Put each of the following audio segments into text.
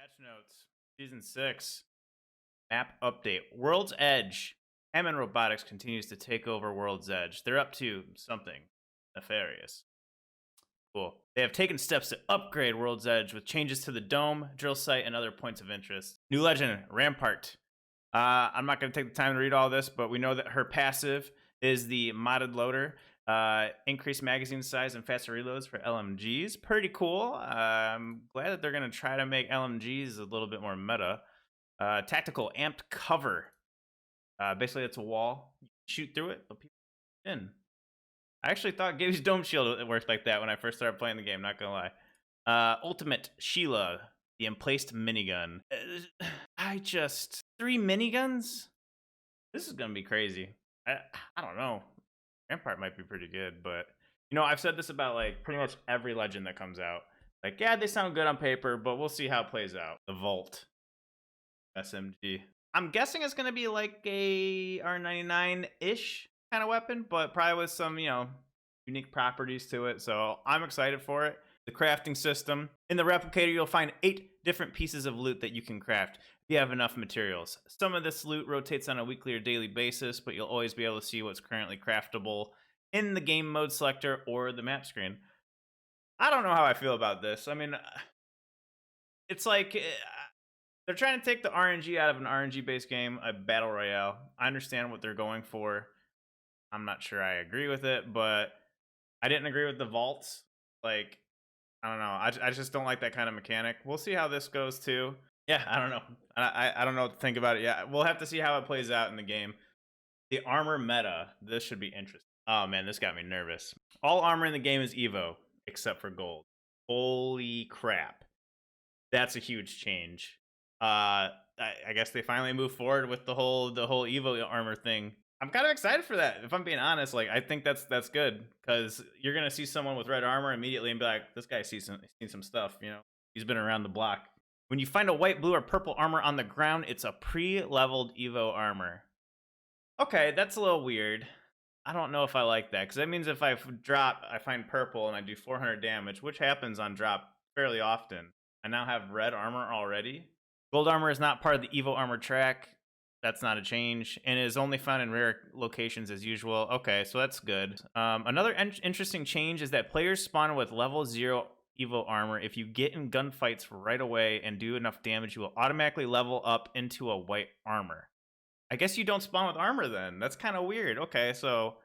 Patch notes. Season 6. Map update. World's Edge. Hammond Robotics continues to take over World's Edge. They're up to something nefarious. Cool. They have taken steps to upgrade World's Edge with changes to the dome, drill site, and other points of interest. New legend, Rampart. I'm not going to take the time to read all this, but we know that her passive is the modded loader. Increased magazine size and faster reloads for LMGs. Pretty cool. I'm glad that they're going to try to make LMGs a little bit more meta. Tactical amped cover. Basically, it's a wall. You shoot through it, but people in. I actually thought Gabe's dome shield worked like that when I first started playing the game, not gonna lie. Ultimate Sheila, the emplaced minigun. 3 miniguns? This is gonna be crazy. I don't know. Rampart might be pretty good, but you know, I've said this about like pretty much every legend that comes out. Like, yeah, they sound good on paper, but we'll see how it plays out. The Volt SMG. I'm guessing it's gonna be like a R99-ish kind of weapon, but probably with some, you know, unique properties to it. So I'm excited for it. The crafting system. In the replicator, you'll find 8 different pieces of loot that you can craft if you have enough materials. Some of this loot rotates on a weekly or daily basis, but you'll always be able to see what's currently craftable in the game mode selector or the map screen. I don't know how I feel about this. I mean, it's like they're trying to take the RNG out of an RNG-based game, a battle royale. I understand what they're going for. I'm not sure I agree with it, but I didn't agree with the vaults. Like, I don't know. I just don't like that kind of mechanic. We'll see how this goes too. Yeah, I don't know. I don't know what to think about it. Yeah, we'll have to see how it plays out in the game. The armor meta. This should be interesting. Oh man, this got me nervous. All armor in the game is Evo, except for gold. Holy crap. That's a huge change. I guess they finally moved forward with the whole Evo armor thing. I'm kind of excited for that. If I'm being honest, like I think that's good because you're gonna see someone with red armor immediately and be like, this guy seen some stuff. You know, he's been around the block. When you find a white, blue, or purple armor on the ground, it's a pre-leveled Evo armor. Okay, that's a little weird. I don't know if I like that because that means if I find purple and I do 400 damage, which happens on drop fairly often. I now have red armor already. Gold armor is not part of the Evo armor track. That's not a change, and is only found in rare locations as usual. Okay, so that's good. Another interesting change is that players spawn with level 0 Evo armor. If you get in gunfights right away and do enough damage, you will automatically level up into a white armor. I guess you don't spawn with armor then. That's kind of weird. Okay, so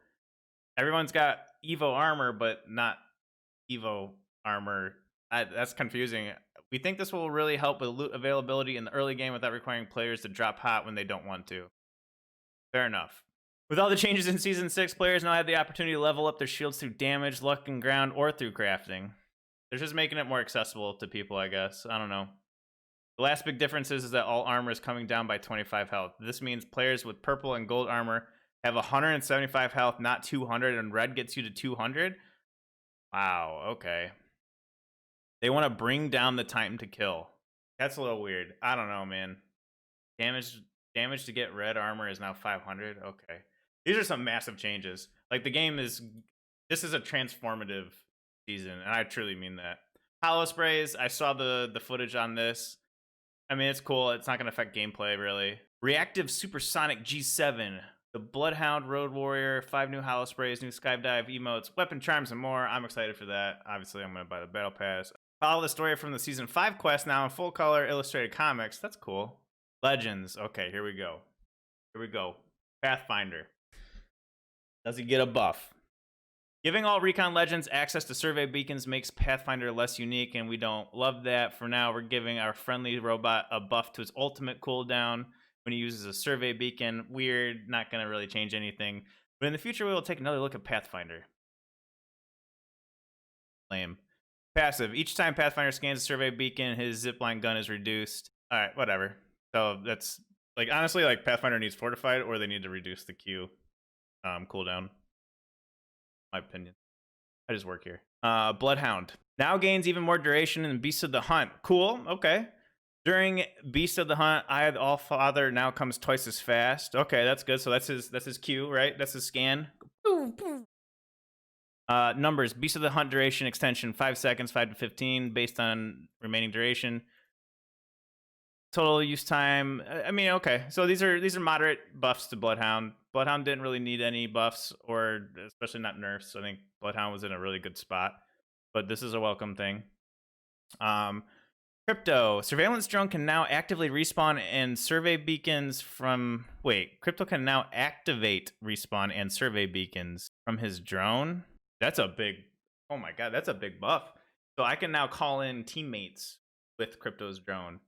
everyone's got Evo armor, but not Evo armor. That's confusing. We think this will really help with loot availability in the early game without requiring players to drop hot when they don't want to. Fair enough. With all the changes in Season 6, players now have the opportunity to level up their shields through damage, luck, and ground, or through crafting. They're just making it more accessible to people, I guess. I don't know. The last big difference is that all armor is coming down by 25 health. This means players with purple and gold armor have 175 health, not 200, and red gets you to 200. Wow, okay. They want to bring down the time to kill. That's a little weird. I don't know, man. Damage to get red armor is now 500. Okay. These are some massive changes. Like, this is a transformative season, and I truly mean that. Hollow sprays, I saw the footage on this. I mean, it's cool. It's not going to affect gameplay, really. Reactive Supersonic G7. The Bloodhound, Road Warrior, 5 new hollow sprays, new skydive emotes, weapon charms, and more. I'm excited for that. Obviously, I'm going to buy the battle pass. Follow the story from the Season 5 quest now in full color illustrated comics. That's cool. Legends. Okay, here we go. Here we go. Pathfinder. Does he get a buff? Giving all recon legends access to survey beacons makes Pathfinder less unique, and we don't love that. For now, we're giving our friendly robot a buff to its ultimate cooldown when he uses a survey beacon. Weird, not going to really change anything. But in the future, we will take another look at Pathfinder. Lame. Passive. Each time Pathfinder scans a survey beacon, his zipline gun is reduced. All right, whatever. So that's, like, honestly, like, Pathfinder needs fortified, or they need to reduce the Q cooldown. My opinion. I just work here. Bloodhound. Now gains even more duration in Beast of the Hunt. Cool. Okay. During Beast of the Hunt, Eye of the All-Father now comes twice as fast. Okay, that's good. So that's his Q, right? That's his scan. Numbers. Beast of the Hunt duration extension 5 seconds, 5 to 15, based on remaining duration. Total use time. I mean, okay. So these are moderate buffs to Bloodhound. Bloodhound didn't really need any buffs, or especially not nerfs. I think Bloodhound was in a really good spot, but this is a welcome thing. Crypto surveillance drone can now actively respawn and survey beacons from. Wait, Crypto can now activate respawn and survey beacons from his drone. That's a big. Oh my god, that's a big buff. So I can now call in teammates with Crypto's drone,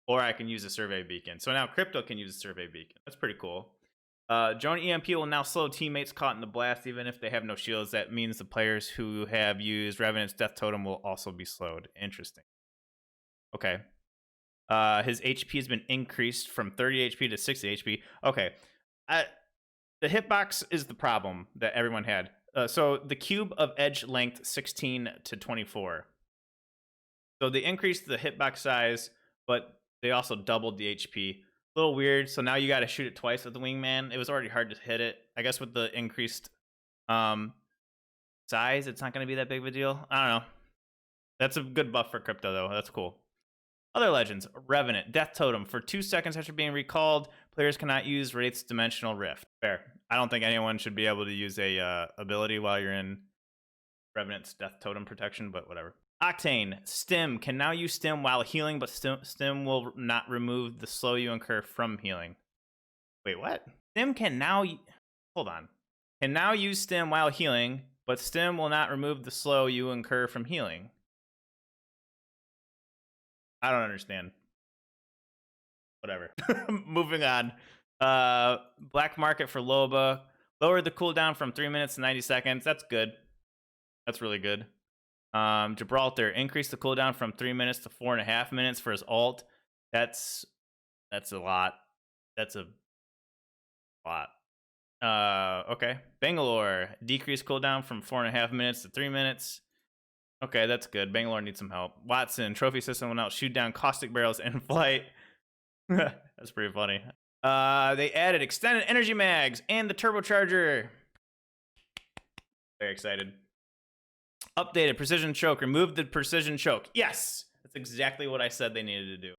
or I can use a survey beacon. So now Crypto can use a survey beacon. That's pretty cool. Drone EMP will now slow teammates caught in the blast, even if they have no shields. That means the players who have used Revenant's Death Totem will also be slowed. Interesting. Okay. His HP has been increased from 30 HP to 60 HP. Okay. The hitbox is the problem that everyone had. So the cube of edge length 16 to 24. So they increased the hitbox size, but they also doubled the HP. A little weird. So now you got to shoot it twice with the wingman. It was already hard to hit it. I guess with the increased size, it's not going to be that big of a deal. I don't know. That's a good buff for Crypto, though. That's cool. Other legends. Revenant. Death Totem. For 2 seconds after being recalled, players cannot use Wraith's Dimensional Rift. Fair. I don't think anyone should be able to use a ability while you're in Revenant's Death Totem protection, but whatever. Octane. Stim. Can now use Stim while healing, but Stim will not remove the slow you incur from healing. Wait, what? Stim can now... Hold on. Can now use Stim while healing, but Stim will not remove the slow you incur from healing. I don't understand. Whatever. Moving on. Black Market for Loba. Lowered the cooldown from 3 minutes to 90 seconds. That's good. That's really good. Gibraltar. Increased the cooldown from 3 minutes to 4.5 minutes for his ult. That's a lot. That's a lot. Okay. Bangalore. Decreased cooldown from 4.5 minutes to 3 minutes. Okay, that's good. Bangalore needs some help. Watson, trophy system will now shoot down caustic barrels in flight. That's pretty funny. They added extended energy mags and the turbocharger. Very excited. Updated precision choke. Remove the precision choke. Yes! That's exactly what I said they needed to do.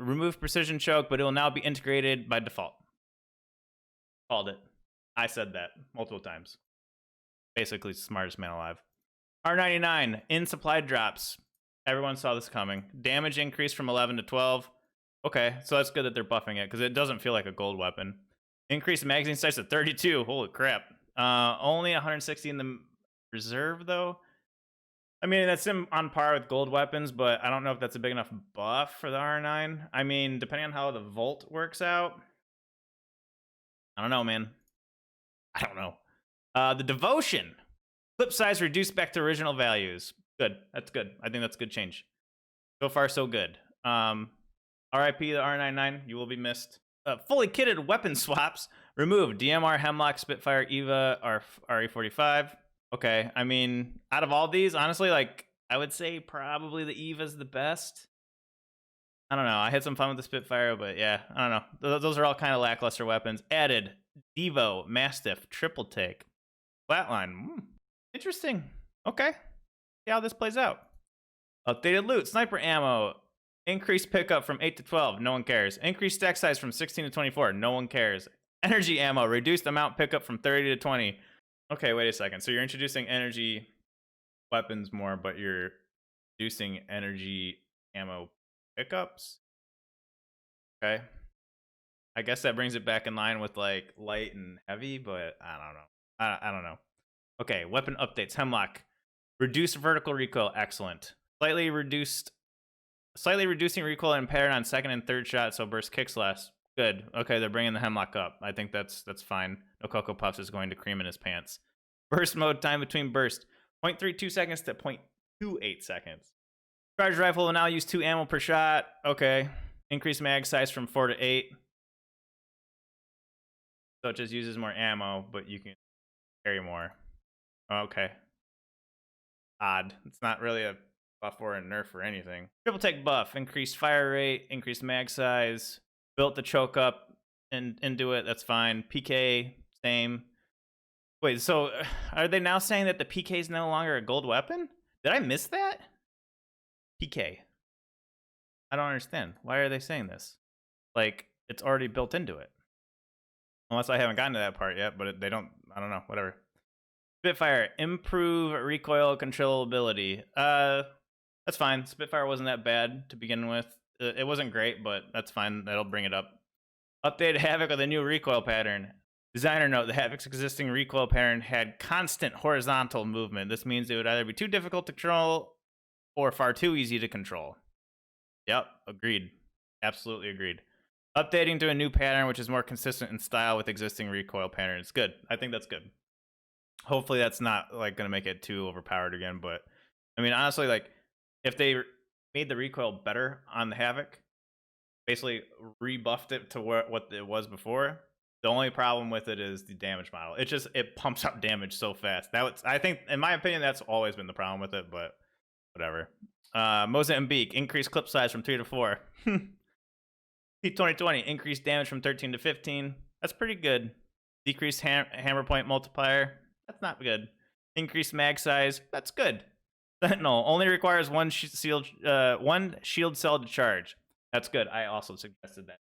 Remove precision choke, but it will now be integrated by default. Called it. I said that multiple times. Basically, smartest man alive. R99 in supply drops. Everyone saw this coming. Damage increased from 11 to 12. Okay, so that's good that they're buffing it because it doesn't feel like a gold weapon. Increased magazine size to 32. Holy crap. Only 160 in the reserve though. I mean, that's on par with gold weapons, but I don't know if that's a big enough buff for the R9. I mean, depending on how the Volt works out. I don't know, man. I don't know. The Devotion. Clip size reduced back to original values. Good. That's good. I think that's a good change. So far, so good. RIP the R99. You will be missed. Fully kitted weapon swaps. Removed. DMR, Hemlock, Spitfire, Eva, RE45. Okay. I mean, out of all these, honestly, like, I would say probably the Eva's the best. I don't know. I had some fun with the Spitfire, but yeah, I don't know. Those are all kind of lackluster weapons. Added. Devo, Mastiff, Triple Take. Flatline. Interesting. Okay. See how this plays out. Updated loot. Sniper ammo. Increased pickup from 8 to 12. No one cares. Increased stack size from 16 to 24. No one cares. Energy ammo. Reduced amount pickup from 30 to 20. Okay, wait a second. So you're introducing energy weapons more, but you're reducing energy ammo pickups? Okay. I guess that brings it back in line with like light and heavy, but I don't know. I don't know. Okay, weapon updates. Hemlock. Reduced vertical recoil. Excellent. Slightly reducing recoil and pattern on second and third shot, so burst kicks less. Good. Okay, they're bringing the Hemlock up. I think that's fine. No Cocoa Puffs is going to cream in his pants. Burst mode. Time between burst. 0.32 seconds to 0.28 seconds. Charge rifle will now use 2 ammo per shot. Okay. Increase mag size from 4 to 8. So it just uses more ammo, but you can carry more. Okay. Odd. It's not really a buff or a nerf or anything. Triple take buff. Increased fire rate. Increased mag size. Built the choke up and into it. That's fine. PK, same. Wait, so are they now saying that the PK is no longer a gold weapon? Did I miss that? PK. I don't understand. Why are they saying this? like it's already built into it. Unless I haven't gotten to that part yet, but they don't. I don't know. Whatever. Spitfire, improve recoil controllability. That's fine. Spitfire wasn't that bad to begin with. It wasn't great, but that's fine. That'll bring it up. Updated Havoc with a new recoil pattern. Designer note, the Havoc's existing recoil pattern had constant horizontal movement. This means it would either be too difficult to control or far too easy to control. Yep, agreed. Absolutely agreed. Updating to a new pattern which is more consistent in style with existing recoil patterns. Good. I think that's good. Hopefully that's not like going to make it too overpowered again, but I mean honestly, like if they made the recoil better on the Havoc, basically rebuffed it to what it was before, the only problem with it is the damage model. It pumps up damage so fast. I think, in my opinion, that's always been the problem with it, but whatever. Moza and Beak, increased clip size from 3 to 4. P2020, increased damage from 13 to 15. That's pretty good. Decreased hammer point multiplier. That's not good. Increased mag size. That's good. Sentinel only requires one shield cell to charge. That's good. I also suggested that.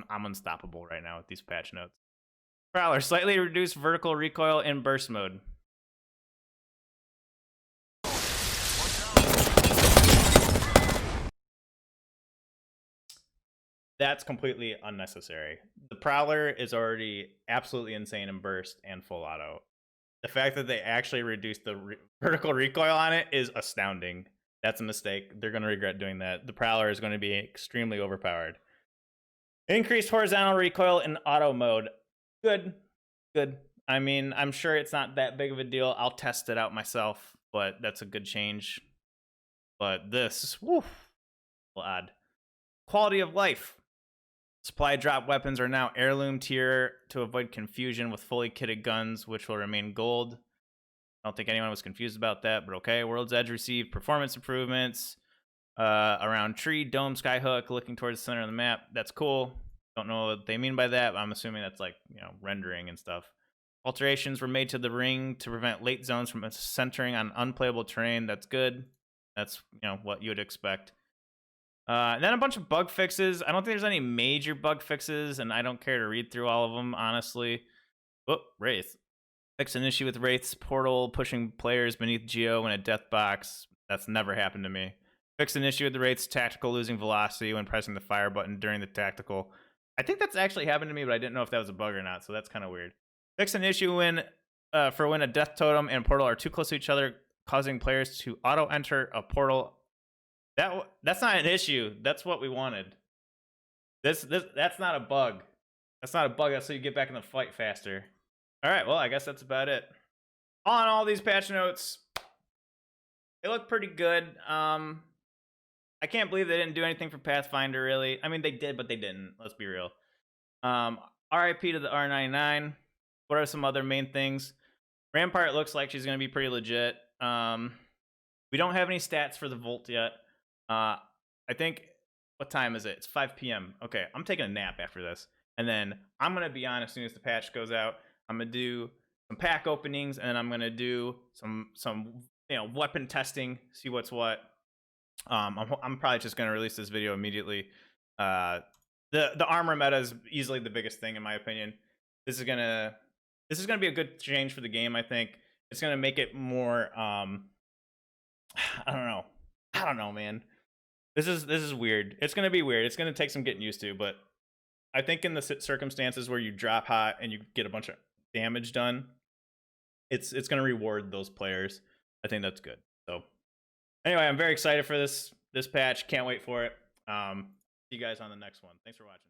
I'm unstoppable right now with these patch notes. Prowler, slightly reduced vertical recoil in burst mode. That's completely unnecessary. The Prowler is already absolutely insane in burst and full auto. The fact that they actually reduced the vertical recoil on it is astounding. That's a mistake. They're going to regret doing that. The Prowler is going to be extremely overpowered. Increased horizontal recoil in auto mode. Good. Good. I mean, I'm sure it's not that big of a deal. I'll test it out myself, but that's a good change. But this, woof, odd. Quality of life. Supply drop weapons are now heirloom tier to avoid confusion with fully kitted guns, which will remain gold. I don't think anyone was confused about that, but okay. World's Edge received performance improvements around tree, dome, skyhook, looking towards the center of the map. That's cool. Don't know what they mean by that, but I'm assuming that's like, rendering and stuff. Alterations were made to the ring to prevent late zones from centering on unplayable terrain. That's good. That's, what you would expect. And then a bunch of bug fixes. I don't think there's any major bug fixes, and I don't care to read through all of them, honestly. Oh, Wraith. Fix an issue with Wraith's portal pushing players beneath Geo in a death box. That's never happened to me. Fix an issue with the Wraith's tactical losing velocity when pressing the fire button during the tactical. I think that's actually happened to me, but I didn't know if that was a bug or not, so that's kind of weird. Fix an issue when a death totem and portal are too close to each other, causing players to auto-enter a portal. That's not an issue. That's what we wanted. That's not a bug. That's not a bug. That's so you get back in the fight faster. All right, well, I guess that's about it. On all these patch notes, they look pretty good. I can't believe they didn't do anything for Pathfinder, really. I mean, they did, but they didn't. Let's be real. RIP to the R99. What are some other main things? Rampart looks like she's going to be pretty legit. We don't have any stats for the Volt yet. I think, what time is it? It's 5 p.m. Okay, I'm taking a nap after this. And then I'm going to be on as soon as the patch goes out. I'm going to do some pack openings, and then I'm going to do some weapon testing, see what's what. I'm probably just going to release this video immediately. The armor meta is easily the biggest thing in my opinion. This is gonna be a good change for the game. I think it's gonna make it more. I don't know, man. This is weird. It's gonna be weird. It's gonna take some getting used to, but I think in the circumstances where you drop hot and you get a bunch of damage done, it's gonna reward those players. I think that's good. So anyway, I'm very excited for this patch. Can't wait for it. See you guys on the next one. Thanks for watching.